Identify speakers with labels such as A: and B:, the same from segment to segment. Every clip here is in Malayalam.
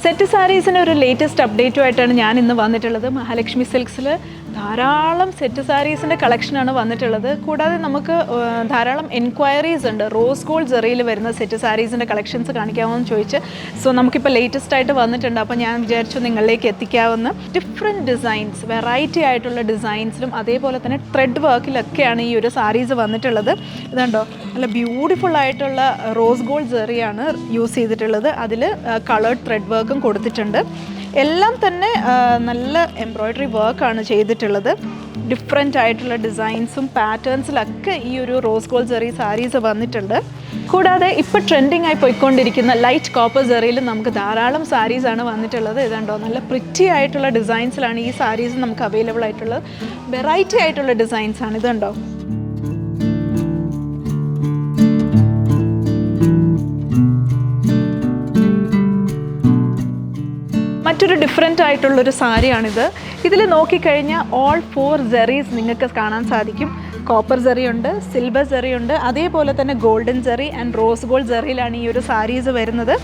A: സെറ്റ് സാരീസിന് ഒരു ലേറ്റസ്റ്റ് അപ്ഡേറ്റുമായിട്ടാണ് ഞാൻ ഇന്ന് വന്നിട്ടുള്ളത്. മഹാലക്ഷ്മി സിൽക്സിൽ ധാരാളം സെറ്റ് സാരീസിൻ്റെ കളക്ഷനാണ് വന്നിട്ടുള്ളത്. കൂടാതെ നമുക്ക് ധാരാളം എൻക്വയറീസ് ഉണ്ട്. റോസ് ഗോൾഡ് ജെറിയിൽ വരുന്ന സെറ്റ് സാരീസിൻ്റെ കളക്ഷൻസ് കാണിക്കാമോ എന്ന് ചോദിച്ച്. സോ നമുക്കിപ്പോൾ ലേറ്റസ്റ്റ് ആയിട്ട് വന്നിട്ടുണ്ട്. അപ്പോൾ ഞാൻ വിചാരിച്ചു നിങ്ങളിലേക്ക് എത്തിക്കാവുന്ന ഡിഫറെൻറ്റ് ഡിസൈൻസ്, വെറൈറ്റി ആയിട്ടുള്ള ഡിസൈൻസിലും അതേപോലെ തന്നെ ത്രെഡ് വർക്കിലൊക്കെയാണ് ഈ ഒരു സാരീസ് വന്നിട്ടുള്ളത്. ഇതുണ്ടോ, നല്ല ബ്യൂട്ടിഫുൾ ആയിട്ടുള്ള റോസ് ഗോൾഡ് ജെറിയാണ് യൂസ് ചെയ്തിട്ടുള്ളത്. അതിൽ കളേർഡ് ത്രെഡ് വർക്കും കൊടുത്തിട്ടുണ്ട്. എല്ലാം തന്നെ നല്ല എംബ്രോയ്ഡറി വർക്കാണ് ചെയ്തിട്ടുള്ളത്. ഡിഫറെൻ്റ് ആയിട്ടുള്ള ഡിസൈൻസും പാറ്റേൺസിലൊക്കെ ഈ ഒരു റോസ് ഗോൾഡ് ജെറി സാരീസ് വന്നിട്ടുണ്ട്. കൂടാതെ ഇപ്പോൾ ട്രെൻഡിങ് ആയി പോയിക്കൊണ്ടിരിക്കുന്ന ലൈറ്റ് കോപ്പർ ജെറിയിൽ നമുക്ക് ധാരാളം സാരീസാണ് വന്നിട്ടുള്ളത്. ഇതുണ്ടോ, നല്ല പ്രിറ്റി ആയിട്ടുള്ള ഡിസൈൻസിലാണ് ഈ സാരീസ് നമുക്ക് അവൈലബിൾ ആയിട്ടുള്ളത്. വെറൈറ്റി ആയിട്ടുള്ള ഡിസൈൻസാണ്. ഇതുണ്ടോ, മറ്റൊരു ഡിഫറെൻ്റ് ആയിട്ടുള്ളൊരു സാരിയാണിത്. ഇതിൽ നോക്കിക്കഴിഞ്ഞാൽ ഓൾ 4 ജെറീസ് നിങ്ങൾക്ക് കാണാൻ സാധിക്കും. കോപ്പർ ജെറിയുണ്ട്, സിൽവർ ജെറിയുണ്ട്, അതേപോലെ തന്നെ ഗോൾഡൻ ജെറി ആൻഡ് റോസ് ഗോൾഡ് ജെറിയിലാണ് ഈ ഒരു സാരീസ് വരുന്നത്.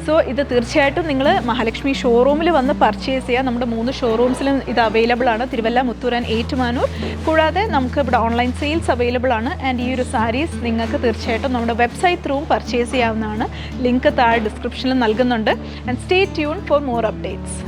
A: സോ ഇത് തീർച്ചയായിട്ടും നിങ്ങൾ മഹാലക്ഷ്മി ഷോറൂമിൽ വന്ന് പർച്ചേസ് ചെയ്യുക. നമ്മുടെ 3 ഷോറൂംസിലും ഇത് അവൈലബിൾ ആണ്, തിരുവല്ല, മുത്തൂർ ആൻഡ് ഏറ്റുമാനൂർ. കൂടാതെ നമുക്ക് ഇവിടെ ഓൺലൈൻ സെയിൽസ് അവൈലബിൾ ആണ്. ആൻഡ് ഈ ഒരു സാരീസ് നിങ്ങൾക്ക് തീർച്ചയായിട്ടും നമ്മുടെ വെബ്സൈറ്റ് ത്രൂവും പർച്ചേസ് ചെയ്യാവുന്നതാണ്. ലിങ്ക് താഴെ ഡിസ്ക്രിപ്ഷനിൽ നൽകുന്നുണ്ട്. And stay tune for more updates.